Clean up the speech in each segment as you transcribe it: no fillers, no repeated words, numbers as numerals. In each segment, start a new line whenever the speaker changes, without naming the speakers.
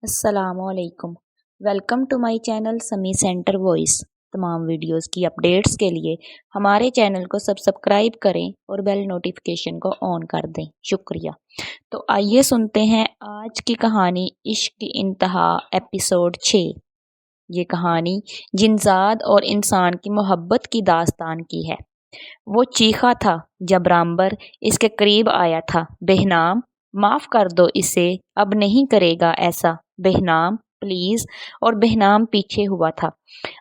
السلام علیکم۔ Welcome to my channel سمی سینٹر وائس۔ تمام ویڈیوز کی اپڈیٹس کے لیے ہمارے چینل کو سبسکرائب کریں اور بیل نوٹیفیکیشن کو آن کر دیں، شکریہ۔ تو آئیے سنتے ہیں آج کی کہانی عشق کی انتہا ایپیسوڈ 6۔ یہ کہانی جنزاد اور انسان کی محبت کی داستان کی ہے۔ وہ چیخا تھا جب رامبر اس کے قریب آیا تھا، بہنام معاف کر دو اسے، اب نہیں کرے گا ایسا، بہنام پلیز۔ اور بہنام پیچھے ہوا تھا،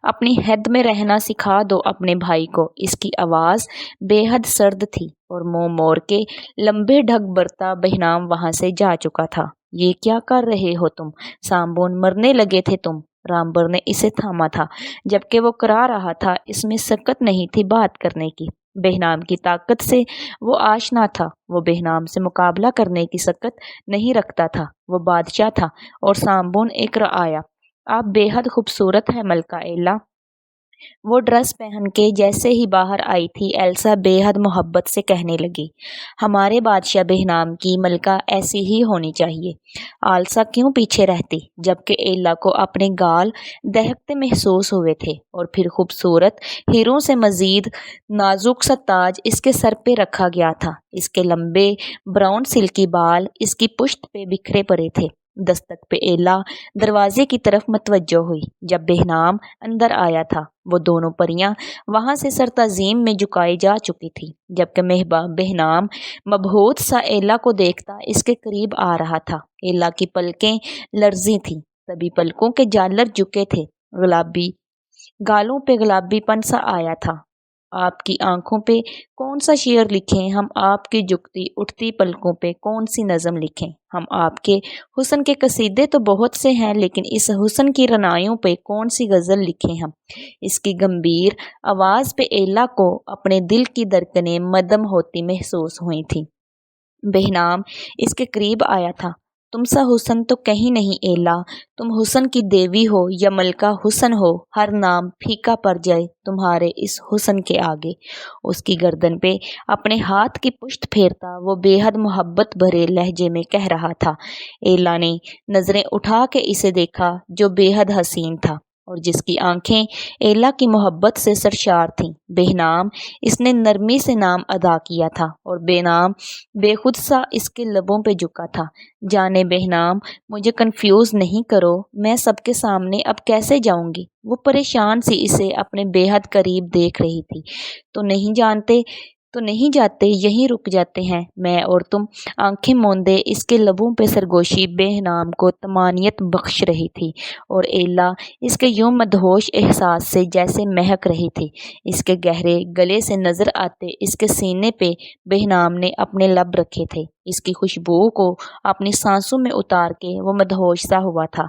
اپنی حد میں رہنا سکھا دو اپنے بھائی کو۔ اس کی آواز بے حد سرد تھی اور منہ موڑ کے لمبے ڈھگ برتا بہنام وہاں سے جا چکا تھا۔ یہ کیا کر رہے ہو تم؟ سامبون، مرنے لگے تھے تم۔ رامبر نے اسے تھاما تھا جبکہ وہ کرا رہا تھا، اس میں سکت نہیں تھی بات کرنے کی۔ بہنام کی طاقت سے وہ آشنا تھا، وہ بہنام سے مقابلہ کرنے کی سکت نہیں رکھتا تھا۔ وہ بادشاہ تھا اور سامبون ایک رعایا۔ آپ بے حد خوبصورت ہیں ملکہ ایلا۔ وہ ڈریس پہن کے جیسے ہی باہر آئی تھی، ایلسا بے حد محبت سے کہنے لگی، ہمارے بادشاہ بہنام کی ملکہ ایسی ہی ہونی چاہیے۔ آلسا کیوں پیچھے رہتی؟ جبکہ ایلا کو اپنے گال دہکتے محسوس ہوئے تھے اور پھر خوبصورت ہیروں سے مزید نازک سا تاج اس کے سر پہ رکھا گیا تھا۔ اس کے لمبے براؤن سلکی بال اس کی پشت پہ بکھرے پڑے تھے۔ دستک پہ ایلا دروازے کی طرف متوجہ ہوئی۔ جب بہنام اندر آیا تھا، وہ دونوں پریاں وہاں سے سر تعظیم میں جھکائی جا چکی تھی، جبکہ بہنام مبہوت سا ایلا کو دیکھتا اس کے قریب آ رہا تھا۔ ایلا کی پلکیں لرزی تھیں، سبھی پلکوں کے جالر جھکے تھے، گالوں پہ گلابی پن سا آیا تھا۔ آپ کی آنکھوں پہ کون سا شعر لکھیں ہم، آپ کی جھکتی اٹھتی پلکوں پہ کون سی نظم لکھیں ہم؟ آپ کے حسن کے قصیدے تو بہت سے ہیں، لیکن اس حسن کی رنایوں پہ کون سی غزل لکھیں ہم؟ اس کی گمبھیر آواز پہ ایلا کو اپنے دل کی دھڑکنیں مدھم ہوتی محسوس ہوئی تھیں۔ بہنام اس کے قریب آیا تھا۔ تم سا حسن تو کہیں نہیں ایلا، تم حسن کی دیوی ہو یا ملکہ حسن ہو، ہر نام پھیکا پڑ جائے تمہارے اس حسن کے آگے۔ اس کی گردن پہ اپنے ہاتھ کی پشت پھیرتا وہ بے حد محبت بھرے لہجے میں کہہ رہا تھا۔ ایلا نے نظریں اٹھا کے اسے دیکھا جو بے حد حسین تھا اور جس کی آنکھیں ایلا کی محبت سے سرشار تھیں۔ بہنام، اس نے نرمی سے نام ادا کیا تھا اور بہنام بے خود سا اس کے لبوں پہ جھکا تھا۔ جانے بہنام، مجھے کنفیوز نہیں کرو، میں سب کے سامنے اب کیسے جاؤں گی؟ وہ پریشان سی اسے اپنے بے حد قریب دیکھ رہی تھی۔ تو نہیں جاتے، یہیں رک جاتے ہیں میں اور تم۔ آنکھیں موندے اس کے لبوں پہ سرگوشی بہنام کو طمانینت بخش رہی تھی اور ایلا اس کے یوں مدہوش احساس سے جیسے مہک رہی تھی۔ اس کے گہرے گلے سے نظر آتے اس کے سینے پہ بہنام نے اپنے لب رکھے تھے۔ اس کی خوشبو کو اپنی سانسوں میں اتار کے وہ مدہوش سا ہوا تھا۔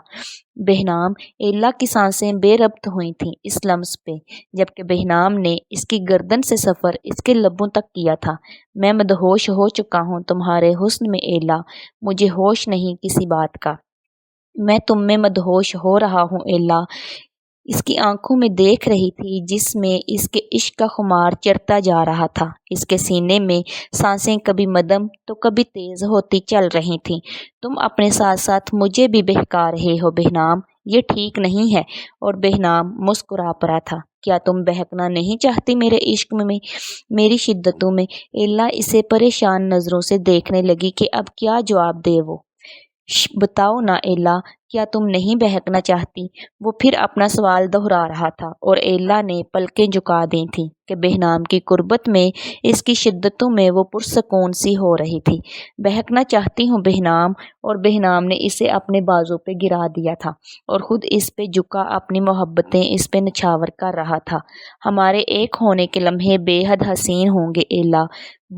بہنام، ایلا کی سانسیں بے ربط ہوئی تھیں اس لمس پہ جبکہ بہنام نے اس کی گردن سے سفر اس کے لبوں تک کیا تھا۔ میں مدہوش ہو چکا ہوں تمہارے حسن میں ایلا، مجھے ہوش نہیں کسی بات کا۔ میں تم میں مدہوش ہو رہا ہوں ایلا۔ اس کی آنکھوں میں دیکھ رہی تھی جس میں اس کے عشق کا خمار چڑھتا جا رہا تھا۔ اس کے سینے میں سانسیں کبھی مدھم تو کبھی تیز ہوتی چل رہی تھیں۔ تم اپنے ساتھ ساتھ مجھے بھی بہکا رہے ہو بہنام، یہ ٹھیک نہیں ہے۔ اور بہنام مسکرا پڑا تھا۔ کیا تم بہکنا نہیں چاہتی میرے عشق میں، میری شدتوں میں؟ ایلا اسے پریشان نظروں سے دیکھنے لگی کہ اب کیا جواب دے وہ۔ بتاؤ نا ایلا، کیا تم نہیں بہکنا چاہتی؟ وہ پھر اپنا سوال دہرا رہا تھا اور ایلا نے پلکیں جھکا دی تھیں کہ بہنام کی قربت میں اس کی شدتوں میں وہ پرسکون سی ہو رہی تھی۔ بہکنا چاہتی ہوں بہنام۔ اور بہنام نے اسے اپنے بازو پہ گرا دیا تھا اور خود اس پہ جھکا اپنی محبتیں اس پہ نچھاور کر رہا تھا۔ ہمارے ایک ہونے کے لمحے بے حد حسین ہوں گے ایلا،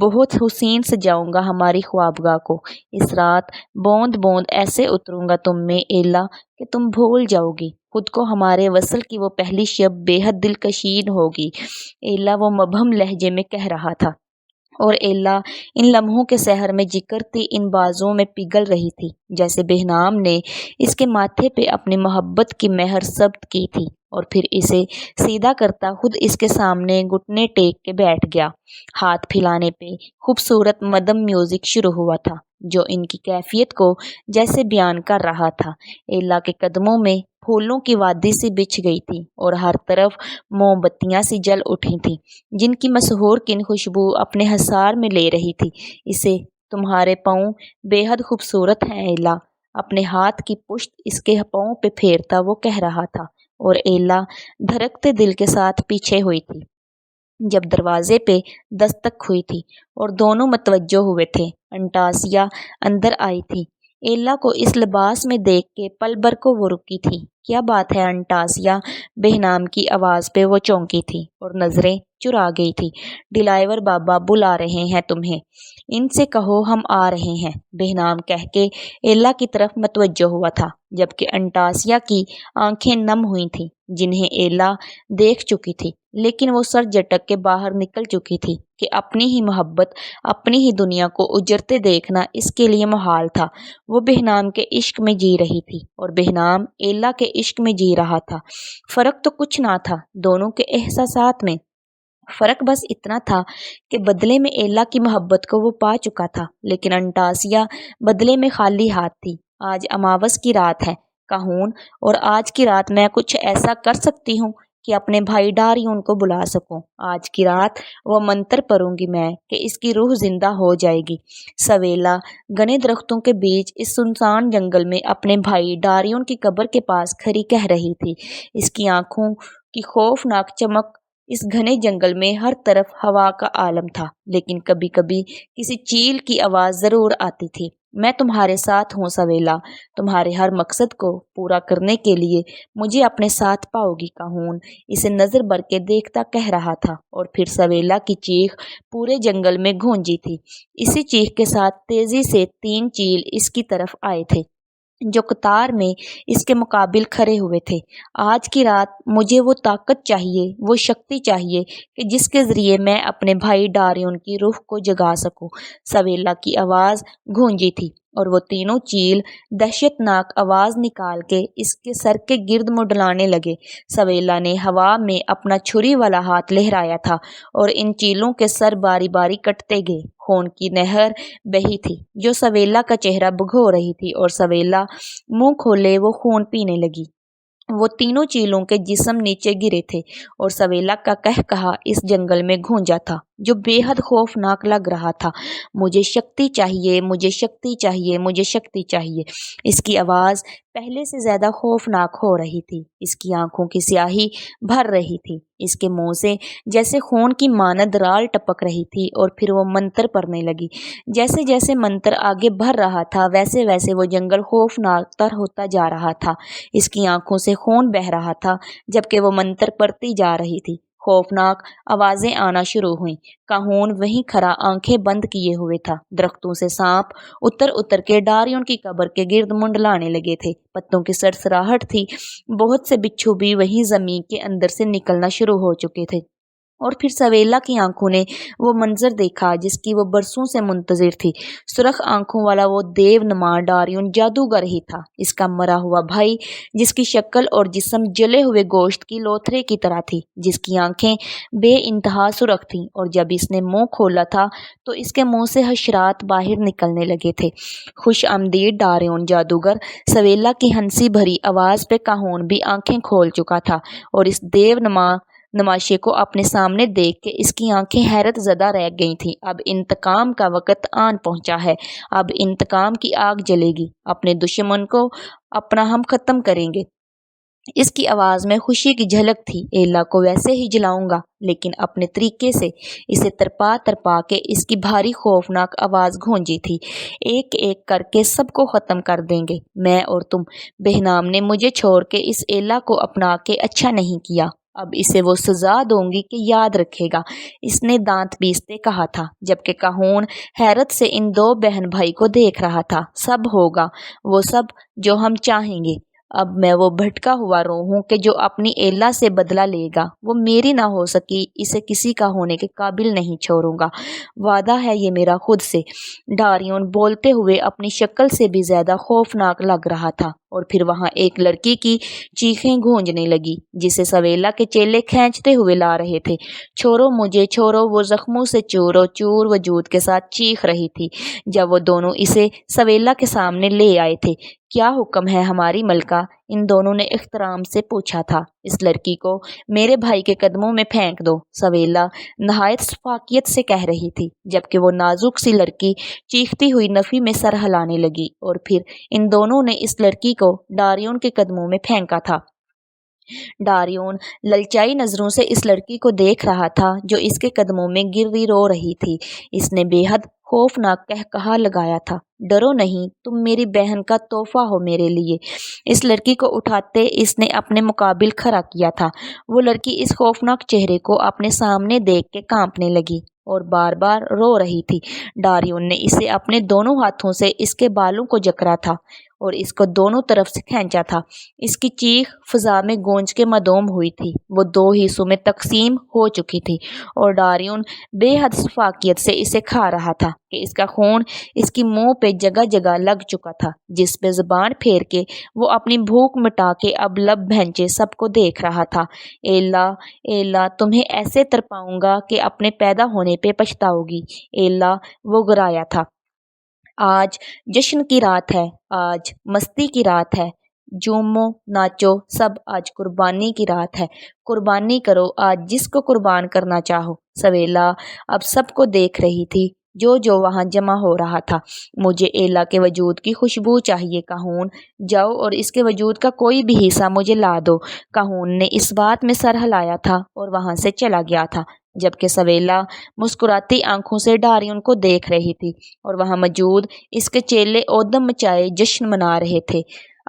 بہت حسین سجاؤں گا ہماری خوابگاہ کو۔ اس رات بوند بوند ایسے اتروں گا تم میں ایلا کہ تم بھول جاؤ گی خود کو۔ ہمارے وصل کی وہ پہلی شب بے حد دلکشین ہوگی ایلا، وہ مبہم لہجے میں کہہ رہا تھا۔ اور ایلا ان لمحوں کے سحر میں جکرتی ان بازوؤں میں پگھل رہی تھی جیسے بہنام نے اس کے ماتھے پہ اپنی محبت کی مہر ثبت کی تھی۔ اور پھر اسے سیدھا کرتا خود اس کے سامنے گھٹنے ٹیک کے بیٹھ گیا۔ ہاتھ پھیلانے پہ خوبصورت مدھم میوزک شروع ہوا تھا جو ان کی کیفیت کو جیسے بیان کر رہا تھا۔ ایلا کے قدموں میں پھولوں کی وادی سی بچھ گئی تھی اور ہر طرف موم بتیاں سی جل اٹھی تھیں جن کی مسحور کن خوشبو اپنے حصار میں لے رہی تھی اسے۔ تمہارے پاؤں بے حد خوبصورت ہیں ایلا، اپنے ہاتھ کی پشت اس کے پاؤں پہ پھیرتا وہ کہہ رہا تھا، اور ایلا دھڑکتے دل کے ساتھ پیچھے ہوئی تھی جب دروازے پہ دستک ہوئی تھی اور دونوں متوجہ ہوئے تھے۔ انٹاسیا اندر آئی تھی۔ ایلا کو اس لباس میں دیکھ کے پل بھر کو وہ رکی تھی۔ کیا بات ہے انٹاسیا؟ بہنام کی آواز پہ وہ چونکی تھی اور نظریں چرا گئی تھی۔ ڈرائیور بابا بلا رہے ہیں تمہیں، ان سے کہو ہم آ رہے ہیں، بہنام کہہ کے ایلا کی طرف متوجہ ہوا تھا جبکہ انٹاسیا کی آنکھیں نم ہوئی تھیں جنہیں ایلا دیکھ چکی تھی، لیکن وہ سر جھٹک کے باہر نکل چکی تھی کہ اپنی ہی محبت، اپنی ہی دنیا کو اجڑتے دیکھنا اس کے لیے محال تھا۔ وہ بہنام کے عشق میں جی رہی تھی اور بہنام ایلا کے عشق میں جی رہا تھا۔ فرق تو کچھ نہ تھا دونوں کے احساسات میں، فرق بس اتنا تھا کہ بدلے میں ایلا کی محبت کو وہ پا چکا تھا، لیکن انٹاسیا بدلے میں خالی ہاتھ تھی۔ آج اماوس کی رات ہے کہون، اور آج کی رات میں کچھ ایسا کر سکتی ہوں کہ اپنے بھائی ڈاریون کو بلا سکوں۔ آج کی رات وہ منتر پڑھوں گی میں کہ اس کی روح زندہ ہو جائے گی۔ سویلا گھنے درختوں کے بیچ اس سنسان جنگل میں اپنے بھائی ڈاریون کی قبر کے پاس کھڑی کہہ رہی تھی۔ اس کی آنکھوں کی خوفناک چمک، اس گھنے جنگل میں ہر طرف ہوا کا عالم تھا، لیکن کبھی کبھی کسی چیل کی آواز ضرور آتی تھی۔ میں تمہارے ساتھ ہوں سویلا، تمہارے ہر مقصد کو پورا کرنے کے لیے مجھے اپنے ساتھ پاؤ گی کہون، اسے نظر بھر کے دیکھتا کہہ رہا تھا۔ اور پھر سویلا کی چیخ پورے جنگل میں گونجی تھی۔ اسی چیخ کے ساتھ تیزی سے 3 چیل اس کی طرف آئے تھے جو قطار میں اس کے مقابل کھڑے ہوئے تھے۔ آج کی رات مجھے وہ طاقت چاہیے، وہ شکتی چاہیے کہ جس کے ذریعے میں اپنے بھائی ڈاریون کی روح کو جگا سکوں۔ سویلا کی آواز گونجی تھی اور وہ تینوں چیل دہشت ناک آواز نکال کے اس کے سر کے گرد منڈلانے لگے۔ سویلا نے ہوا میں اپنا چھری والا ہاتھ لہرایا تھا اور ان چیلوں کے سر باری باری کٹتے گئے۔ خون کی نہر بہی تھی جو سویلا کا چہرہ بھگو رہی تھی اور سویلا منہ کھولے وہ خون پینے لگی۔ وہ تینوں چیلوں کے جسم نیچے گرے تھے اور سویلا کا قہقہا اس جنگل میں گونجا تھا جو بے حد خوفناک لگ رہا تھا۔ مجھے شکتی چاہیے، مجھے شکتی چاہیے، مجھے شکتی چاہیے۔ اس کی آواز پہلے سے زیادہ خوفناک ہو رہی تھی۔ اس کی آنکھوں کی سیاہی بھر رہی تھی، اس کے منہ سے جیسے خون کی مانند رال ٹپک رہی تھی، اور پھر وہ منتر پڑھنے لگی۔ جیسے جیسے منتر آگے بڑھ رہا تھا ویسے ویسے وہ جنگل خوفناک تر ہوتا جا رہا تھا۔ اس کی آنکھوں سے خون بہہ رہا تھا جبکہ وہ منتر پڑھتی جا رہی تھی۔ خوفناک آوازیں آنا شروع ہوئیں۔ کہون وہیں کھڑا آنکھیں بند کیے ہوئے تھا۔ درختوں سے سانپ اتر اتر کے ڈاریون کی قبر کے گرد منڈلانے لگے تھے۔ پتوں کی سرسراہٹ تھی۔ بہت سے بچھو بھی وہیں زمین کے اندر سے نکلنا شروع ہو چکے تھے۔ اور پھر سویلا کی آنکھوں نے وہ منظر دیکھا جس کی وہ برسوں سے منتظر تھی۔ سرخ آنکھوں والا وہ دیو نما ڈاریون جادوگر ہی تھا، اس کا مرا ہوا بھائی جس کی شکل اور جسم جلے ہوئے گوشت کی لوتھڑے کی طرح تھی، جس کی آنکھیں بے انتہا سرخ تھیں اور جب اس نے منہ کھولا تھا تو اس کے منہ سے حشرات باہر نکلنے لگے تھے۔ خوش آمدید ڈاریون جادوگر، سویلا کی ہنسی بھری آواز پہ کہون بھی آنکھیں کھول چکا تھا اور اس دیو نماشے کو اپنے سامنے دیکھ کے اس کی آنکھیں حیرت زدہ رہ گئی تھیں۔ اب انتقام کا وقت آن پہنچا ہے، اب انتقام کی آگ جلے گی، اپنے دشمن کو اپنا ہم ختم کریں گے۔ اس کی آواز میں خوشی کی جھلک تھی۔ ایلا کو ویسے ہی جلاؤں گا لیکن اپنے طریقے سے، اسے ترپا ترپا کے اس کی بھاری خوفناک آواز گونجی تھی۔ ایک ایک کر کے سب کو ختم کر دیں گے، میں اور تم۔ بہنام نے مجھے چھوڑ کے اس ایلا کو اپنا کے اچھا نہیں کیا، اب اسے وہ سزا دوں گی کہ یاد رکھے گا، اس نے دانت پیستے کہا تھا جبکہ کہون حیرت سے ان 2 بہن بھائی کو دیکھ رہا تھا۔ سب ہوگا وہ سب جو ہم چاہیں گے۔ اب میں وہ بھٹکا ہوا روح ہوں کہ جو اپنی ایلا سے بدلہ لے گا، وہ میری نہ ہو سکی، اسے کسی کا ہونے کے قابل نہیں چھوڑوں گا، وعدہ ہے یہ میرا خود سے۔ ڈاریون بولتے ہوئے اپنی شکل سے بھی زیادہ خوفناک لگ رہا تھا۔ اور پھر وہاں ایک لڑکی کی چیخیں گونجنے لگی جسے سویلا کے چیلے کھینچتے ہوئے لا رہے تھے۔ چھوڑو مجھے، چھوڑو! وہ زخموں سے چور و چور وجود کے ساتھ چیخ رہی تھی جب وہ دونوں اسے سویلا کے سامنے لے آئے تھے۔ کیا حکم ہے ہماری ملکہ؟ ان دونوں نے احترام سے پوچھا تھا۔ اس لڑکی کو میرے بھائی کے قدموں میں پھینک دو، سویلا نہایت شفقت سے کہہ رہی تھی جبکہ وہ نازک سی لڑکی چیختی ہوئی نفی میں سر ہلانے لگی، اور پھر ان دونوں نے اس لڑکی کو ڈاریون کے قدموں میں پھینکا تھا۔ ڈاریون للچائی نظروں سے اس لڑکی کو دیکھ رہا تھا جو اس کے قدموں میں گری رو رہی تھی۔ اس نے بے حد خوفناک قہقہا لگایا تھا، ڈرو نہیں، تم میری بہن کا تحفہ ہو میرے لیے۔ اس لڑکی کو اٹھاتے اس نے اپنے مقابل کھڑا کیا تھا۔ وہ لڑکی اس خوفناک چہرے کو اپنے سامنے دیکھ کے کانپنے لگی اور بار بار رو رہی تھی۔ ڈاریون نے اسے اپنے دونوں ہاتھوں سے اس کے بالوں کو جکڑا تھا اور اس کو دونوں طرف سے کھینچا تھا۔ اس کی چیخ فضا میں گونج کے مدھوم ہوئی تھی۔ وہ دو حصوں میں تقسیم ہو چکی تھی اور ڈاریون بے حد شفقت سے اسے کھا رہا تھا کہ اس کا خون اس کی منہ پہ جگہ جگہ لگ چکا تھا، جس پہ زبان پھیر کے وہ اپنی بھوک مٹا کے اب لب بھینچے سب کو دیکھ رہا تھا۔ اے اللہ، اے اللہ، تمہیں ایسے تڑپاؤں گا کہ اپنے پیدا ہونے پہ پچھتاؤ گی۔ اے اللہ، وہ گرایا تھا۔ آج جشن کی رات ہے، آج مستی کی رات ہے، جھومو ناچو سب، آج قربانی کی رات ہے، قربانی کرو آج جس کو قربان کرنا چاہو۔ سویلا اب سب کو دیکھ رہی تھی جو وہاں جمع ہو رہا تھا۔ مجھے ایلا کے وجود کی خوشبو چاہیے کہون، جاؤ اور اس کے وجود کا کوئی بھی حصہ مجھے لا دو۔ کہون نے اس بات میں سر ہلایا تھا اور وہاں سے چلا گیا تھا جبکہ سویلا مسکراتی آنکھوں سے ڈاریون کو دیکھ رہی تھی اور وہاں موجود اس کے چیلے اودم مچائے جشن منا رہے تھے۔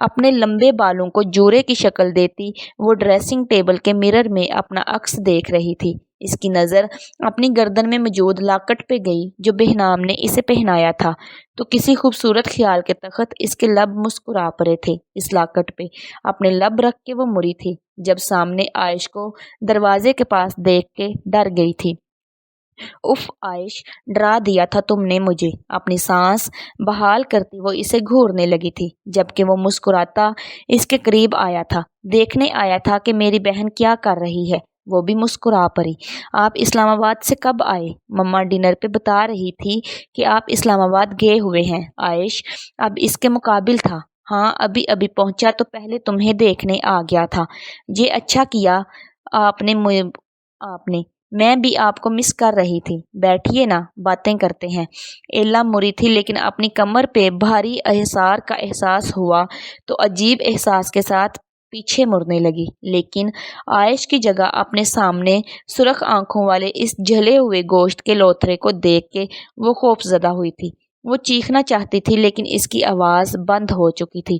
اپنے لمبے بالوں کو جورے کی شکل دیتی وہ ڈریسنگ ٹیبل کے مرر میں اپنا عکس دیکھ رہی تھی۔ اس کی نظر اپنی گردن میں موجود لاکٹ پہ گئی جو بہنام نے اسے پہنایا تھا تو کسی خوبصورت خیال کے تحت اس کے لب مسکرا پڑے تھے۔ اس لاکٹ پہ اپنے لب رکھ کے وہ مڑی تھی جب سامنے عائش کو دروازے کے پاس دیکھ کے ڈر گئی تھی۔ اف عائش، ڈرا دیا تھا تم نے مجھے۔ اپنی سانس بحال کرتی وہ اسے گھورنے لگی تھی جبکہ وہ مسکراتا اس کے قریب آیا تھا، دیکھنے آیا تھا کہ میری بہن کیا کر رہی ہے۔ وہ بھی مسکرا پڑی۔ آپ اسلام آباد سے کب آئے؟ مما ڈنر پہ بتا رہی تھی کہ آپ اسلام آباد گئے ہوئے ہیں۔ عائش اب اس کے مقابل تھا۔ ہاں، ابھی پہنچا تو پہلے تمہیں دیکھنے آ گیا تھا۔ یہ اچھا کیا آپ نے میں بھی آپ کو مس کر رہی تھی۔ بیٹھیے نا، باتیں کرتے ہیں۔ ایلا مری تھی لیکن اپنی کمر پہ بھاری احسار کا احساس ہوا تو عجیب احساس کے ساتھ پیچھے مڑنے لگی، لیکن عائش کی جگہ اپنے سامنے سرخ آنکھوں والے اس جلے ہوئے گوشت کے لوتھڑے کو دیکھ کے وہ خوف زدہ ہوئی تھی۔ وہ چیخنا چاہتی تھی لیکن اس کی آواز بند ہو چکی تھی۔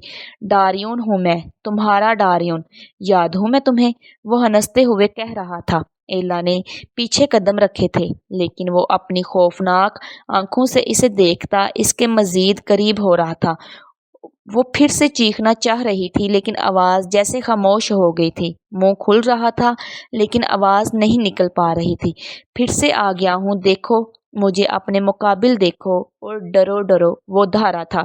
ڈاریون ہوں میں، تمہارا ڈاریون، یاد ہوں میں تمہیں، وہ ہنستے ہوئے کہہ رہا تھا۔ ایلا نے پیچھے قدم رکھے تھے لیکن وہ اپنی خوفناک آنکھوں سے اسے دیکھتا اس کے مزید قریب ہو رہا تھا۔ وہ پھر سے چیخنا چاہ رہی تھی لیکن آواز جیسے خاموش ہو گئی تھی۔ منہ کھل رہا تھا لیکن آواز نہیں نکل پا رہی تھی۔ پھر سے آ گیا ہوں، دیکھو مجھے اپنے مقابل دیکھو اور ڈرو ڈرو، وہ دھارا تھا۔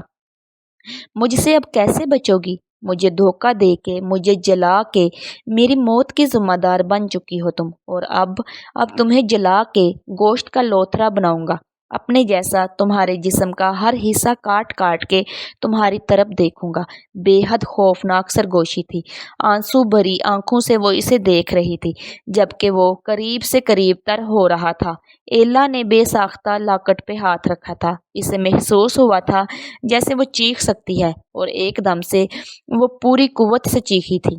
مجھ سے اب کیسے بچو گی؟ مجھے دھوکہ دے کے، مجھے جلا کے میری موت کی ذمہ دار بن چکی ہو تم، اور اب تمہیں جلا کے گوشت کا لوتھڑا بناؤں گا۔ اپنے جیسا تمہارے جسم کا ہر حصہ کاٹ کاٹ کے تمہاری طرف دیکھوں گا۔ بے حد خوفناک سرگوشی تھی۔ آنسو بھری آنکھوں سے وہ اسے دیکھ رہی تھی جبکہ وہ قریب سے قریب تر ہو رہا تھا۔ ایلا نے بے ساختہ لاکٹ پہ ہاتھ رکھا تھا۔ اسے محسوس ہوا تھا جیسے وہ چیخ سکتی ہے اور ایک دم سے وہ پوری قوت سے چیخی تھی۔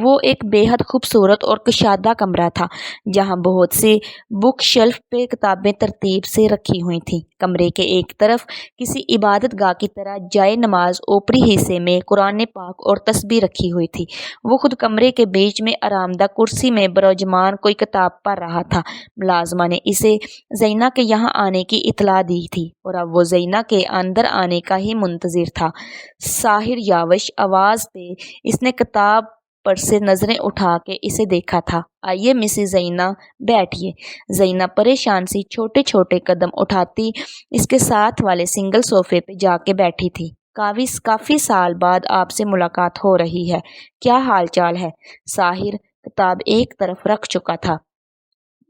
وہ ایک بے حد خوبصورت اور کشادہ کمرہ تھا جہاں بہت سی بک شیلف پہ کتابیں ترتیب سے رکھی ہوئی تھیں۔ کمرے کے ایک طرف کسی عبادت گاہ کی طرح جائے نماز، اوپری حصے میں قرآن پاک اور تسبیح رکھی ہوئی تھی۔ وہ خود کمرے کے بیچ میں آرام دہ کرسی میں براجمان کوئی کتاب پڑھ رہا تھا۔ ملازمہ نے اسے زینہ کے یہاں آنے کی اطلاع دی تھی اور اب وہ زینہ کے اندر آنے کا ہی منتظر تھا۔ ساحر یاوش آواز پہ اس نے کتاب پر سے نظریں اٹھا کے اسے دیکھا تھا۔ آئیے مسز زینہ، بیٹھیے۔ زینہ پریشان سی چھوٹے چھوٹے قدم اٹھاتی اس کے ساتھ والے سنگل صوفے پہ جا کے بیٹھی تھی۔ کافی سال بعد آپ سے ملاقات ہو رہی ہے، کیا حال چال ہے؟ ساحر کتاب ایک طرف رکھ چکا تھا۔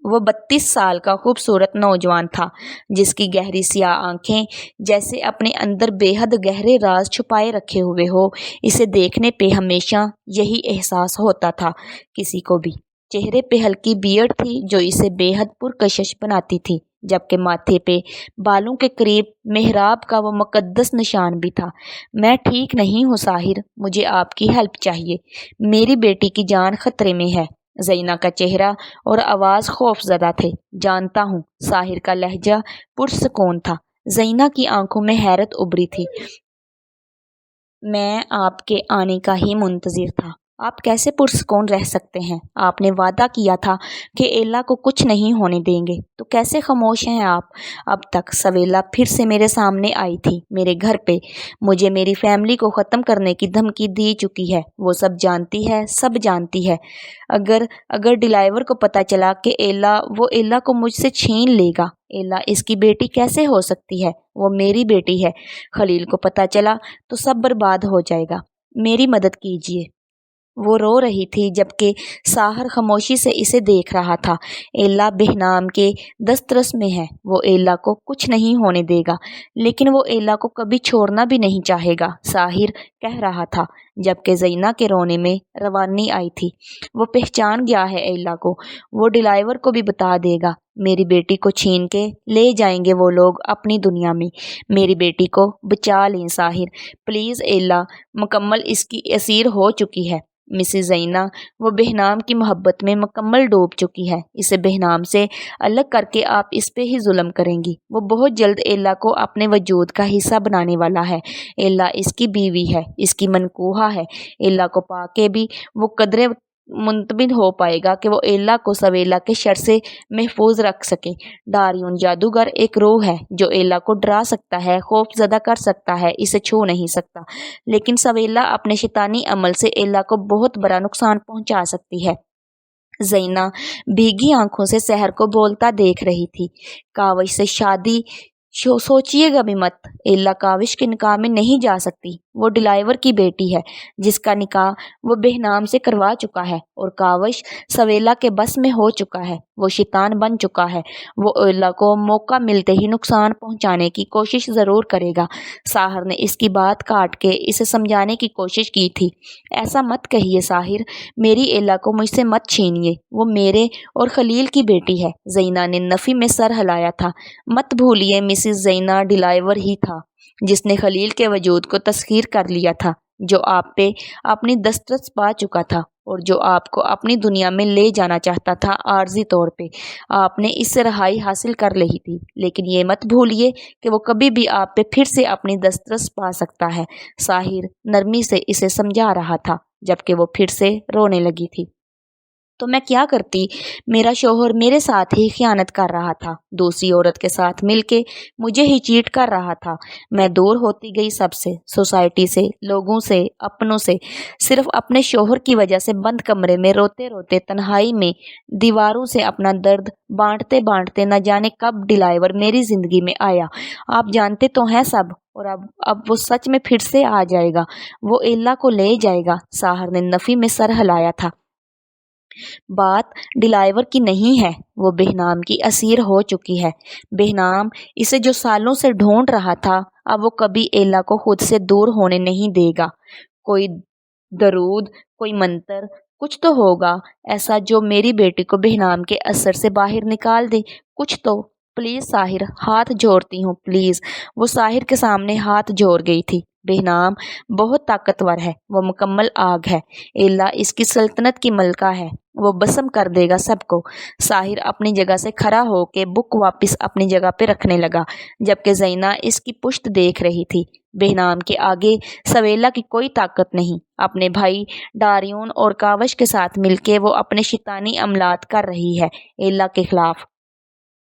وہ 32 سال کا خوبصورت نوجوان تھا، جس کی گہری سیاہ آنکھیں جیسے اپنے اندر بے حد گہرے راز چھپائے رکھے ہوئے ہو۔ اسے دیکھنے پہ ہمیشہ یہی احساس ہوتا تھا، کسی کو بھی۔ چہرے پہ ہلکی بیئرڈ تھی جو اسے بے حد پرکشش بناتی تھی، جبکہ ماتھے پہ بالوں کے قریب محراب کا وہ مقدس نشان بھی تھا۔ میں ٹھیک نہیں ہوں ساحر، مجھے آپ کی ہیلپ چاہیے، میری بیٹی کی جان خطرے میں ہے۔ زینہ کا چہرہ اور آواز خوف زدہ تھے۔ جانتا ہوں، ساحر کا لہجہ پرسکون تھا۔ زینہ کی آنکھوں میں حیرت ابھری تھی۔ میں آپ کے آنے کا ہی منتظر تھا۔ آپ کیسے پرسکون رہ سکتے ہیں؟ آپ نے وعدہ کیا تھا کہ ایلا کو کچھ نہیں ہونے دیں گے، تو کیسے خاموش ہیں آپ؟ اب تک سویلا پھر سے میرے سامنے آئی تھی، میرے گھر پہ مجھے میری فیملی کو ختم کرنے کی دھمکی دی چکی ہے۔ وہ سب جانتی ہے۔ اگر ڈیلائیور کو پتہ چلا کہ وہ ایلا کو مجھ سے چھین لے گا۔ ایلا اس کی بیٹی کیسے ہو سکتی ہے؟ وہ میری بیٹی ہے۔ خلیل کو پتہ چلا تو سب برباد ہو جائے گا۔ میری مدد کیجیے۔ وہ رو رہی تھی جبکہ ساحر خاموشی سے اسے دیکھ رہا تھا۔ ایلا بہنام کے دسترس میں ہے، وہ ایلا کو کچھ نہیں ہونے دے گا، لیکن وہ ایلا کو کبھی چھوڑنا بھی نہیں چاہے گا، ساحر کہہ رہا تھا، جبکہ زینہ کے رونے میں روانی آئی تھی۔ وہ پہچان گیا ہے ایلا کو، وہ ڈیلائیور کو بھی بتا دے گا۔ میری بیٹی کو چھین کے لے جائیں گے وہ لوگ اپنی دنیا میں۔ میری بیٹی کو بچا لیں ساحر، پلیز۔ ایلا مکمل اس کی اسیر ہو چکی ہے، مسز زینہ۔ وہ بہنام کی محبت میں مکمل ڈوب چکی ہے۔ اسے بہنام سے الگ کر کے آپ اس پہ ہی ظلم کریں گی۔ وہ بہت جلد ایلا کو اپنے وجود کا حصہ بنانے والا ہے۔ ایلا اس کی بیوی ہے، اس کی منکوحہ ہے۔ ایلا کو پا کے بھی وہ قدرے منتمد ہو پائے گا کہ وہ ایلا کو سویلا کے شر سے محفوظ رکھ سکے۔ ڈاریون جادوگر ایک روح ہے جو ایلا کو ڈرا سکتا ہے، خوف زدہ کر سکتا ہے، اسے چھو نہیں سکتا، لیکن سویلا اپنے شیطانی عمل سے ایلا کو بہت بڑا نقصان پہنچا سکتی ہے۔ زینہ بھیگی آنکھوں سے سحر کو بولتا دیکھ رہی تھی، کاوش سے شادی سوچیے گا بھی مت۔ ایلا کاوش کے نکاح میں نہیں جا سکتی، وہ ڈیلائیور کی بیٹی ہے جس کا نکاح وہ بہنام سے کروا چکا ہے، اور کاوش سویلا کے بس میں ہو چکا ہے، وہ شیطان بن چکا ہے۔ وہ ایلا کو موقع ملتے ہی نقصان پہنچانے کی کوشش ضرور کرے گا۔ ساحر نے اس کی بات کاٹ کے اسے سمجھانے کی کوشش کی تھی۔ ایسا مت کہیے ساحر، میری ایلا کو مجھ سے مت چھینیے، وہ میرے اور خلیل کی بیٹی ہے۔ زینہ نے نفی میں سر ہلایا تھا۔ مت بھولیے مسز زینہ ڈیلائیور ہی تھا جس نے خلیل کے وجود کو تسخیر کر لیا تھا، جو آپ پہ اپنی دسترس پا چکا تھا اور جو آپ کو اپنی دنیا میں لے جانا چاہتا تھا عارضی طور پہ۔ آپ نے اس سے رہائی حاصل کر لی تھی، لیکن یہ مت بھولیے کہ وہ کبھی بھی آپ پہ پھر سے اپنی دسترس پا سکتا ہے۔ ساحر نرمی سے اسے سمجھا رہا تھا، جبکہ وہ پھر سے رونے لگی تھی۔ تو میں کیا کرتی؟ میرا شوہر میرے ساتھ ہی خیانت کر رہا تھا، دوسری عورت کے ساتھ مل کے مجھے ہی چیٹ کر رہا تھا۔ میں دور ہوتی گئی سب سے، سوسائٹی سے، لوگوں سے، اپنوں سے، صرف اپنے شوہر کی وجہ سے بند کمرے میں روتے روتے تنہائی میں دیواروں سے اپنا درد بانٹتے بانٹتے نہ جانے کب ڈیلائیور میری زندگی میں آیا۔ آپ جانتے تو ہیں سب، اور اب وہ سچ میں پھر سے آ جائے گا، وہ ایلا کو لے جائے گا۔ ساحر نے نفی میں سر ہلایا تھا۔ بات ڈیلائیور کی نہیں ہے، وہ بہنام کی اسیر ہو چکی ہے۔ بہنام اسے جو سالوں سے ڈھونڈ رہا تھا، اب وہ کبھی ایلا کو خود سے دور ہونے نہیں دے گا۔ کوئی درود، کوئی منتر، کچھ تو ہوگا ایسا جو میری بیٹی کو بہنام کے اثر سے باہر نکال دے، کچھ تو۔ پلیز ساحر، ہاتھ جوڑتی ہوں، پلیز۔ وہ ساحر کے سامنے ہاتھ جوڑ گئی تھی۔ بہنام بہت طاقتور ہے، وہ مکمل آگ ہے۔ ایلا اس کی سلطنت کی ملکہ ہے، وہ بسم کر دے گا سب کو۔ ساحر اپنی جگہ سے کھڑا ہو کے بک واپس اپنی جگہ پہ رکھنے لگا، جبکہ زینہ اس کی پشت دیکھ رہی تھی۔ بہنام کے آگے سویلا کی کوئی طاقت نہیں۔ اپنے بھائی ڈاریون اور کاوش کے ساتھ مل کے وہ اپنے شیطانی عملات کر رہی ہے ایلا کے خلاف۔